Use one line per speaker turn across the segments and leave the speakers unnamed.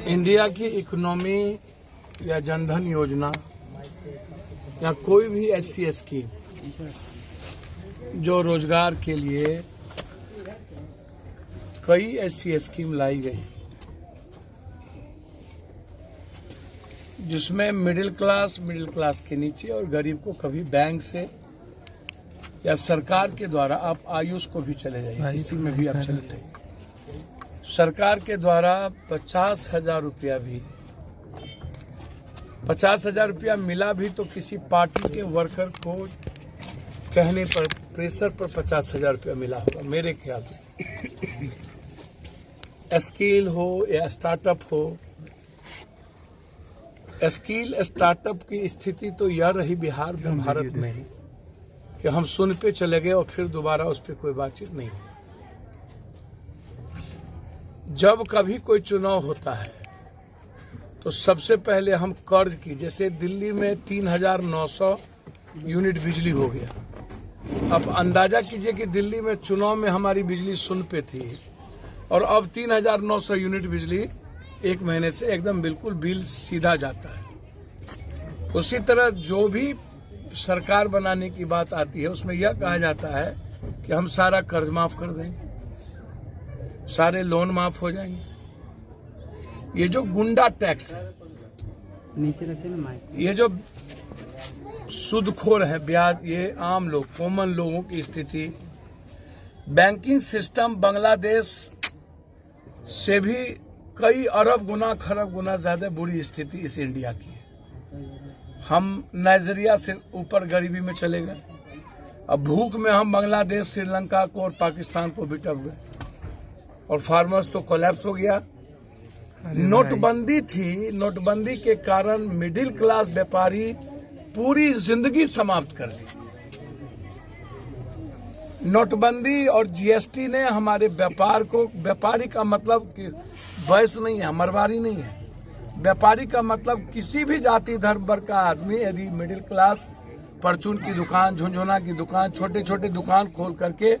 India की economy या जनधन योजना या कोई भी ऐसी स्कीम जो रोजगार के लिए कई ऐसी स्कीम लाई गई जिसमें मिडिल क्लास के नीचे और गरीब को कभी बैंक से या सरकार के द्वारा आप आयुष को भी चले जाइए, इसी में भी आप चले जाइए, सरकार के द्वारा 50,000 रुपया भी 50,000 रुपया मिला भी तो किसी पार्टी के वर्कर को कहने पर प्रेशर पर 50,000 रुपया मिला होगा मेरे ख्याल से। स्किल हो या स्टार्टअप हो, स्किल स्टार्टअप की स्थिति तो यह रही बिहार में, भारत में ही, कि हम सुन पे चले गए और फिर दोबारा उस पर कोई बातचीत नहीं हुई। जब कभी कोई चुनाव होता है तो सबसे पहले हम कर्ज की, जैसे दिल्ली में 3,900 यूनिट बिजली हो गया। अब अंदाजा कीजिए कि दिल्ली में चुनाव में हमारी बिजली शून्य पे थी और अब 3,900 यूनिट बिजली एक महीने से एकदम बिल्कुल बिल सीधा जाता है। उसी तरह जो भी सरकार बनाने की बात आती है उसमें यह कहा जाता है कि हम सारा कर्ज माफ कर देंगे, सारे लोन माफ हो जाएंगे। ये जो गुंडा टैक्स है,
नीचे रखे ना माइक,
ये जो सूदखोर है, ब्याज, ये आम लोग, कॉमन लोगों की स्थिति, बैंकिंग सिस्टम बांग्लादेश से भी कई अरब गुना खरब गुना ज्यादा बुरी स्थिति इस इंडिया की है। हम नाइजीरिया से ऊपर गरीबी में चले गए। अब भूख में हम बांग्लादेश, श्रीलंका को और पाकिस्तान को भी टप गए और फार्मर्स तो कोलैप्स हो गया। नोटबंदी थी, नोटबंदी के कारण मिडिल क्लास व्यापारी पूरी जिंदगी समाप्त कर ली। नोटबंदी और जीएसटी ने हमारे व्यापार को, व्यापारी का मतलब कि वैश्य नहीं है, मरवारी नहीं है, व्यापारी का मतलब किसी भी जाति धर्म वर्ग का आदमी यदि मिडिल क्लास परचून की दुकान, झुंझुना की दुकान, छोटे छोटे दुकान खोल करके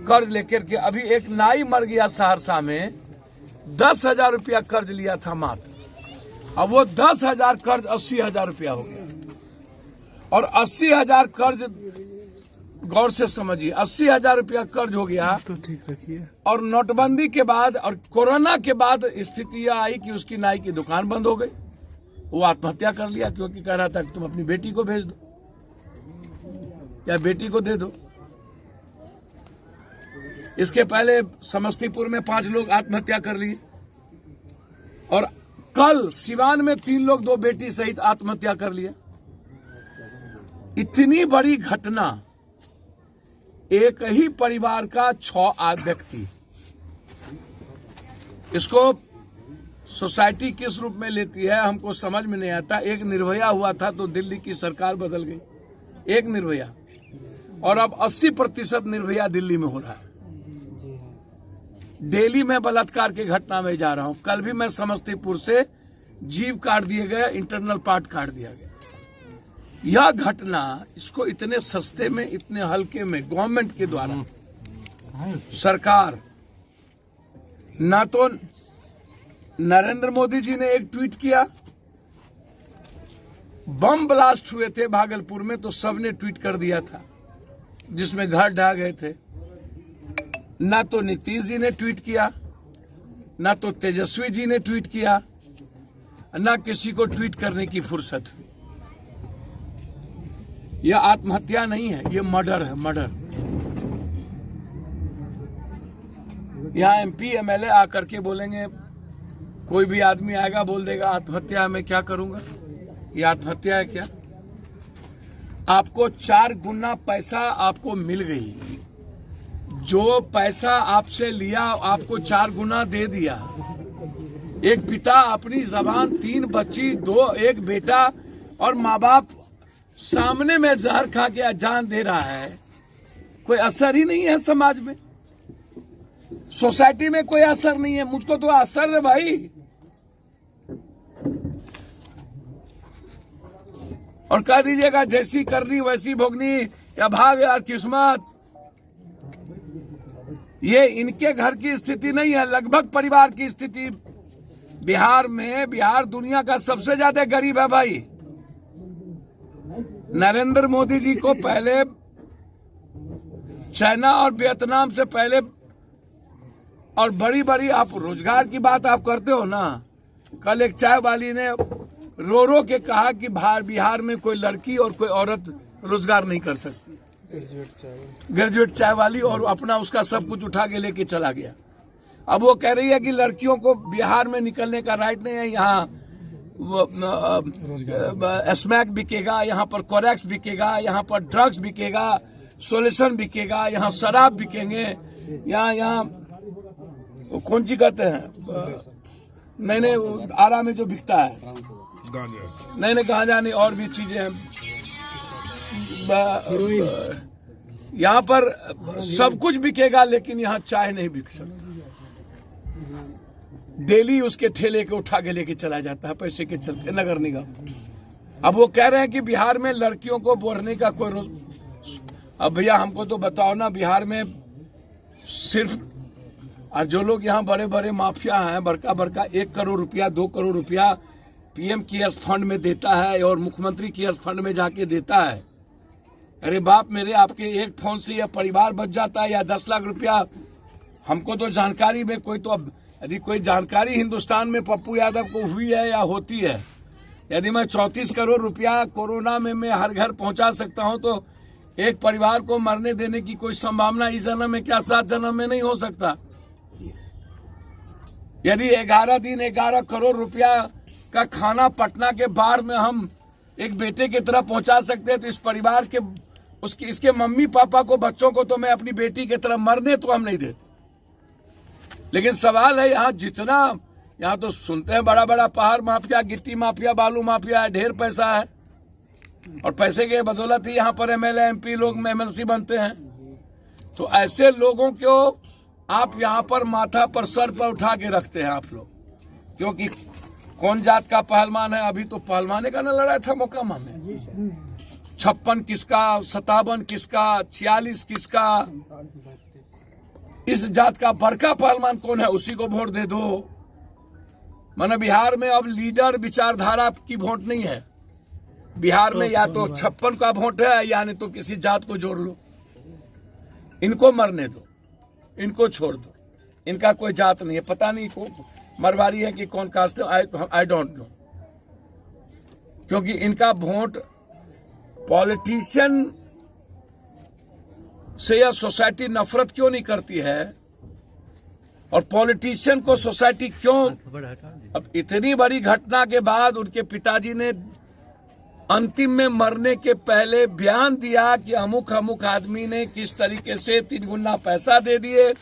कर्ज लेकर के, अभी एक नाई मर गया सहरसा में, 10,000 रुपया कर्ज लिया था मात्र, अब वो 10,000 कर्ज 80,000 रुपया हो गया। और 80,000 कर्ज, गौर से समझिए, 80,000 रुपया कर्ज हो गया
तो ठीक रखिए।
और नोटबंदी के बाद और कोरोना के बाद स्थिति यह आई कि उसकी नाई की दुकान बंद हो गई। वो आत्महत्या कर लिया क्योंकि कह रहा था कि तुम अपनी बेटी को भेज दो या बेटी को दे दो। इसके पहले समस्तीपुर में 5 लोग आत्महत्या कर लिए और कल सिवान में 3 लोग 2 बेटी सहित आत्महत्या कर लिया। इतनी बड़ी घटना, एक ही परिवार का 6 व्यक्ति, इसको सोसाइटी किस रूप में लेती है हमको समझ में नहीं आता। एक निर्भया हुआ था तो दिल्ली की सरकार बदल गई, एक निर्भया, और अब 80% निर्भया दिल्ली में हो रहा है। दिल्ली में बलात्कार की घटना में जा रहा हूं। कल भी मैं समस्तीपुर से जीभ काट दिए गए, इंटरनल पार्ट काट दिया गया। यह घटना, इसको इतने सस्ते में, इतने हल्के में गवर्नमेंट के द्वारा, सरकार, ना तो नरेंद्र मोदी जी ने एक ट्वीट किया, बम ब्लास्ट हुए थे भागलपुर में तो सबने ट्वीट कर दिया था जिसमें घर ढह गए थे, ना तो नीतीश जी ने ट्वीट किया, ना तो तेजस्वी जी ने ट्वीट किया, ना किसी को ट्वीट करने की फुर्सत हुई। यह आत्महत्या नहीं है, यह मर्डर है, मर्डर। यहाँ एमपी एमएलए आकर के बोलेंगे, कोई भी आदमी आएगा बोल देगा आत्महत्या है, मैं क्या करूंगा, ये आत्महत्या है क्या? आपको 4 गुना पैसा आपको मिल गई, जो पैसा आपसे लिया आपको 4 गुना दे दिया। एक पिता अपनी जबान, 3 बच्ची, 1 बेटा और माँ बाप सामने में जहर खा के जान दे रहा है, कोई असर ही नहीं है समाज में, सोसाइटी में कोई असर नहीं है। मुझको तो असर है भाई। और कह दीजिएगा जैसी करनी वैसी भोगनी या भाग यार किस्मत, ये इनके घर की स्थिति नहीं है, लगभग परिवार की स्थिति बिहार दुनिया का सबसे ज्यादा गरीब है भाई। नरेंद्र मोदी जी को पहले चाइना और वियतनाम से पहले, और बड़ी बड़ी आप रोजगार की बात आप करते हो ना। कल एक चाय वाली ने रो रो के कहा कि बिहार में कोई लड़की और कोई औरत रोजगार नहीं कर सकती, ग्रेजुएट चाय वाली, और अपना उसका सब कुछ उठा के लेके चला गया। अब वो कह रही है कि लड़कियों को बिहार में निकलने का राइट नहीं है, यहाँ स्मैक बिकेगा, यहाँ पर कोरेक्स बिकेगा, यहाँ पर ड्रग्स बिकेगा, सोल्यूशन बिकेगा, यहाँ शराब बिकेंगे, यहाँ कौन सी कहते हैं नहीं आरा में जो बिकता है नहीं गांजा नहीं, और भी चीजें हैं। यहाँ पर सब कुछ बिकेगा, लेकिन यहाँ चाय नहीं बिक सकती। डेली उसके ठेले के उठा के लेके चला जाता है पैसे के चलते नगर निगम। अब वो कह रहे हैं कि बिहार में लड़कियों को बढ़ने का कोई अब भैया हमको तो बताओ ना, बिहार में सिर्फ और जो लोग यहाँ बड़े बड़े माफिया हैं, बड़का 1 करोड़ रुपया 2 करोड़ रुपया पीएम केयर्स फंड में देता है और मुख्यमंत्री केयर्स फंड में जाके देता है। अरे बाप मेरे, आपके एक फोन से या परिवार बच जाता है या 10 लाख रुपया। हमको तो जानकारी में कोई तो, अब यदि कोई जानकारी हिंदुस्तान में पप्पू यादव को हुई है या होती है, यदि मैं 34 करोड़ रुपया कोरोना में मैं हर घर पहुंचा सकता हूं, तो एक परिवार को मरने देने की कोई संभावना इस जन्म में क्या 7 जन्म में नहीं हो सकता। यदि 11 दिन 11 करोड़ रुपया का खाना पटना के बाढ़ में हम एक बेटे की तरह पहुंचा सकते हैं, तो इस परिवार के इसके मम्मी पापा को, बच्चों को तो मैं अपनी बेटी की तरह मरने तो हम नहीं देते। लेकिन सवाल है यहाँ तो सुनते हैं बड़ा बड़ा पहाड़ माफिया, गिट्टी माफिया, बालू माफिया है, ढेर पैसा है, और पैसे के बदौलत ही यहाँ पर एमएलए एमपी लोग एमएलसी बनते हैं। तो ऐसे लोगों को आप यहाँ पर माथा पर सर पर उठा के रखते हैं आप लोग, क्योंकि कौन जात का पहलवान है। अभी तो पहलवाने का न लड़ा था मोकामा में, 56 किसका, 57 किसका, 46 किसका। इस जात का बड़का पहलवान कौन है, उसी को वोट दे दो। माने बिहार में अब लीडर विचारधारा की वोट नहीं है। बिहार में या तो 56 का वोट है, या नहीं तो किसी जात को जोड़ लो। इनको मरने दो, इनको छोड़ दो, इनका कोई जात नहीं है। पता नहीं को मरवाड़ी है कि कौन कास्ट है, आई डोंट नो, क्योंकि इनका वोट पॉलिटिशियन से या सोसाइटी नफरत क्यों नहीं करती है, और पॉलिटिशियन को सोसाइटी क्यों। अब इतनी बड़ी घटना के बाद उनके पिताजी ने अंतिम में मरने के पहले बयान दिया कि अमुक आदमी ने किस तरीके से 3 गुना पैसा दे दिए।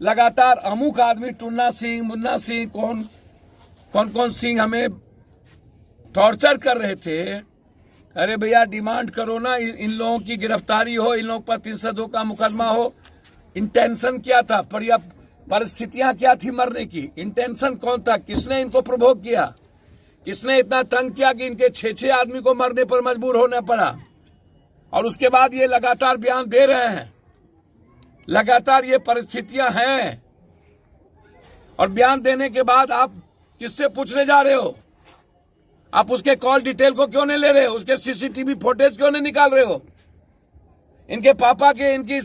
लगातार अमुक आदमी, टुन्ना सिंह, मुन्ना सिंह, कौन सिंह हमें टॉर्चर कर रहे थे। अरे भैया डिमांड करो ना, इन लोगों की गिरफ्तारी हो, इन लोगों पर 302 का मुकदमा हो। इंटेंशन क्या था, परिस्थितियां क्या थी मरने की, इंटेंशन कौन था, किसने इनको प्रोवोक किया, किसने इतना तंग किया कि इनके 6 आदमी को मरने पर मजबूर होना पड़ा। और उसके बाद ये लगातार बयान दे रहे हैं, लगातार ये परिस्थितियां हैं, और बयान देने के बाद आप किससे पूछने जा रहे हो? आप उसके कॉल डिटेल को क्यों नहीं ले रहे हो? उसके सीसीटीवी फुटेज क्यों नहीं निकाल रहे हो? इनके पापा के, इनकी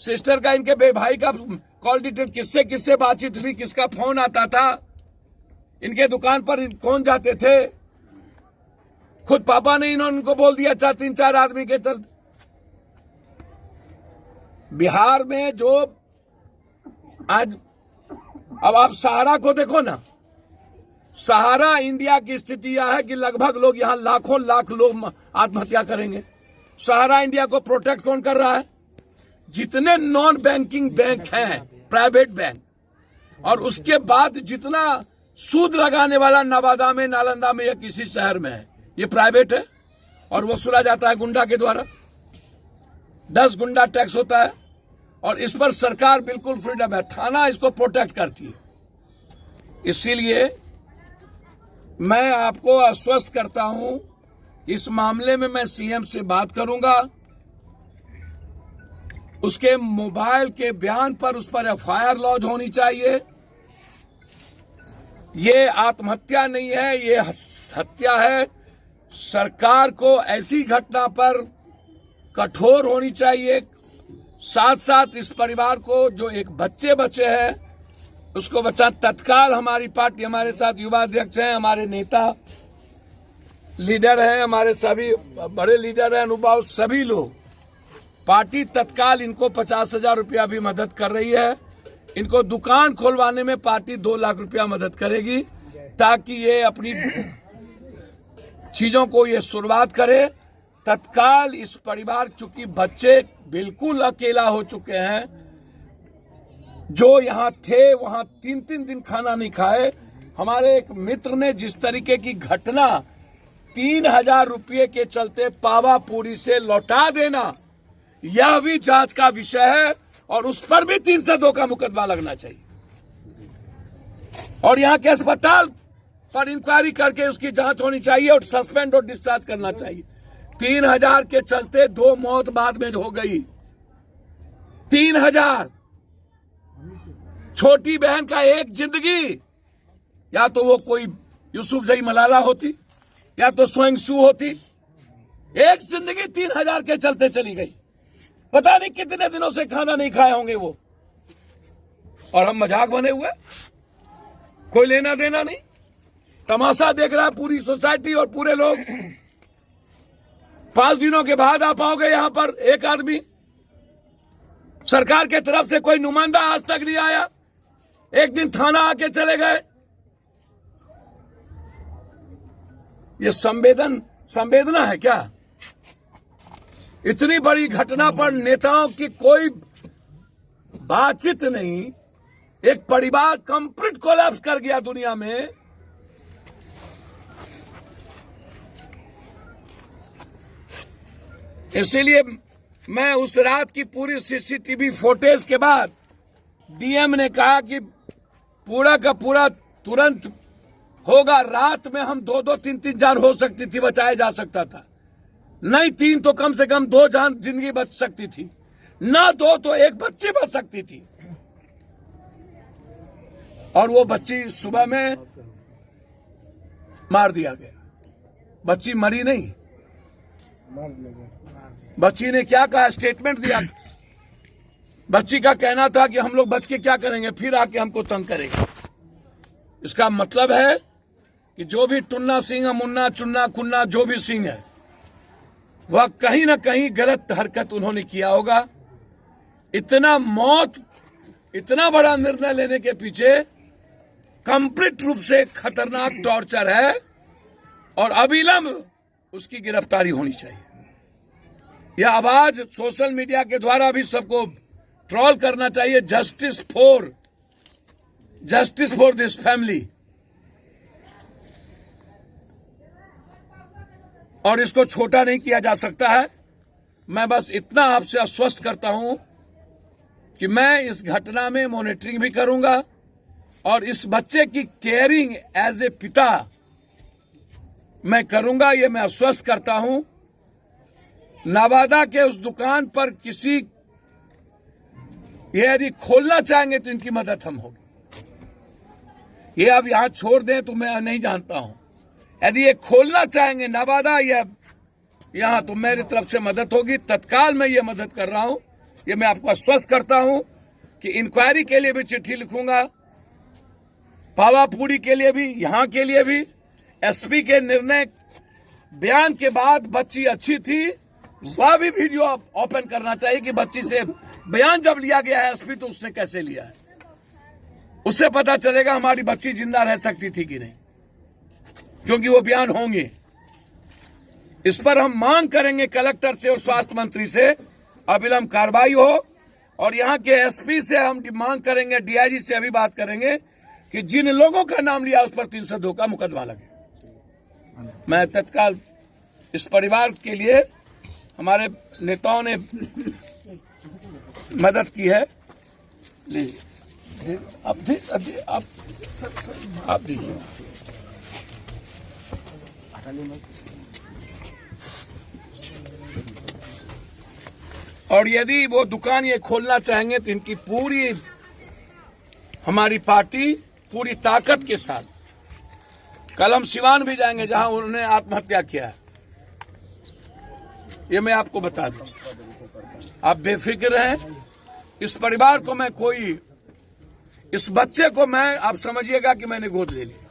सिस्टर का, इनके भाई का कॉल डिटेल, किससे बातचीत हुई, किसका फोन आता था, इनके दुकान पर कौन जाते थे? खुद पापा ने इनको बोल दिया 3-4 आदमी के चलते। बिहार में जो आज, अब आप सहारा को देखो ना, सहारा इंडिया की स्थिति यह है कि लगभग लोग यहाँ लाखों लाख लोग आत्महत्या करेंगे। सहारा इंडिया को प्रोटेक्ट कौन कर रहा है? जितने नॉन बैंकिंग बैंक हैं, प्राइवेट बैंक, और उसके बाद जितना सूद लगाने वाला नवादा में, नालंदा में या किसी शहर में है, ये प्राइवेट है और वसूला जाता है गुंडा के द्वारा। 10 गुंडा टैक्स होता है और इस पर सरकार बिल्कुल फ्रीडम है, थाना इसको प्रोटेक्ट करती है। इसीलिए मैं आपको आश्वस्त करता हूं, इस मामले में मैं सीएम से बात करूंगा। उसके मोबाइल के बयान पर उस पर एफआईआर लॉन्च होनी चाहिए। ये आत्महत्या नहीं है, ये हत्या है। सरकार को ऐसी घटना पर कठोर होनी चाहिए। साथ साथ इस परिवार को जो एक बच्चे बचे हैं उसको बचा तत्काल। हमारी पार्टी, हमारे साथ युवा अध्यक्ष हैं, हमारे नेता लीडर हैं, हमारे सभी बड़े लीडर हैं, अनुभाव, सभी लोग, पार्टी तत्काल इनको 50,000 रुपया भी मदद कर रही है। इनको दुकान खोलवाने में पार्टी 2 लाख रुपया मदद करेगी ताकि ये अपनी चीजों को ये शुरुआत करे। तत्काल इस परिवार, चूंकि बच्चे बिल्कुल अकेला हो चुके हैं, जो यहाँ थे वहाँ 3-3 दिन खाना नहीं खाए। हमारे एक मित्र ने जिस तरीके की घटना 3,000 रुपये के चलते पावापुरी से लौटा देना, यह भी जांच का विषय है और उस पर भी 302 का मुकदमा लगना चाहिए और यहाँ के अस्पताल पर इंक्वायरी करके उसकी जांच होनी चाहिए और सस्पेंड और डिस्चार्ज करना चाहिए। 3,000 के चलते 2 मौत बाद में हो गई। 3,000, छोटी बहन का एक जिंदगी, या तो वो कोई यूसुफजई मलाला होती या तो स्वयं सू होती। एक जिंदगी 3,000 के चलते चली गई। पता नहीं कितने दिनों से खाना नहीं खाए होंगे वो, और हम मजाक बने हुए, कोई लेना देना नहीं। तमाशा देख रहा है पूरी सोसाइटी और पूरे लोग। 5 दिनों के बाद आप आओगे यहां पर, एक आदमी, सरकार के तरफ से कोई नुमाइंदा आज तक नहीं आया। एक दिन थाना आके चले गए। ये संवेदना है क्या? इतनी बड़ी घटना पर नेताओं की कोई बातचीत नहीं। एक परिवार कंप्लीट कोलैप्स कर गया दुनिया में। इसीलिए मैं उस रात की पूरी सीसीटीवी फुटेज के बाद डीएम ने कहा कि पूरा का पूरा तुरंत होगा। रात में हम 2-2, 3-3 जान हो सकती थी, बचाया जा सकता था। नहीं 3 तो कम से कम 2 जान जिंदगी बच सकती थी, ना 2 तो 1 बच्ची बच सकती थी। और वो बच्ची सुबह में मार दिया गया। बच्ची मरी नहीं, बच्ची ने क्या कहा, स्टेटमेंट दिया। बच्ची का कहना था कि हम लोग बच के क्या करेंगे, फिर आके हमको तंग करेंगे। इसका मतलब है कि जो भी टुन्ना सिंह, मुन्ना, चुन्ना, कुन्ना, जो भी सिंह है, वह कहीं ना कहीं गलत हरकत उन्होंने किया होगा। इतना बड़ा निर्णय लेने के पीछे कंप्लीट रूप से खतरनाक टॉर्चर है और अविलंब उसकी गिरफ्तारी होनी चाहिए। यह आवाज सोशल मीडिया के द्वारा भी सबको ट्रोल करना चाहिए। Justice for this family. और इसको छोटा नहीं किया जा सकता है। मैं बस इतना आपसे आश्वस्त करता हूं कि मैं इस घटना में मॉनिटरिंग भी करूंगा और इस बच्चे की केयरिंग एज ए पिता मैं करूंगा। ये मैं आश्वस्त करता हूं। नवादा के उस दुकान पर किसी ये यदि खोलना चाहेंगे तो इनकी मदद हम होगी। ये अब यहां छोड़ दें तो मैं नहीं जानता हूं। यदि ये खोलना चाहेंगे नवादा या यहां, तो मेरी तरफ से मदद होगी। तत्काल मैं ये मदद कर रहा हूं। ये मैं आपको आश्वस्त करता हूं कि इंक्वायरी के लिए भी चिट्ठी लिखूंगा, पावापुरी के लिए भी, यहां के लिए भी। एसपी के निर्णय बयान के बाद बच्ची अच्छी थी, वह भी वीडियो ओपन करना चाहिए कि बच्ची से बयान जब लिया गया है एसपी तो उसने कैसे लिया है। उससे पता चलेगा हमारी बच्ची जिंदा रह सकती थी कि नहीं, क्योंकि वो बयान होंगे। इस पर हम मांग करेंगे कलेक्टर से और स्वास्थ्य मंत्री से अविलंब कार्रवाई हो। और यहाँ के एसपी से हम मांग करेंगे, डीआईजी से अभी बात करेंगे कि जिन लोगों का नाम लिया उस पर 302 का मुकदमा लगे। मैं तत्काल इस परिवार के लिए हमारे नेताओं ने मदद की है। लीजिए आप दीजिए। और यदि वो दुकान ये खोलना चाहेंगे तो इनकी पूरी हमारी पार्टी पूरी ताकत के साथ कल हम सिवान भी जाएंगे जहां उन्होंने आत्महत्या किया है। ये मैं आपको बता दूं, आप बेफिक्र हैं। इस परिवार को मैं कोई, इस बच्चे को मैं, आप समझिएगा कि मैंने गोद ले लिया।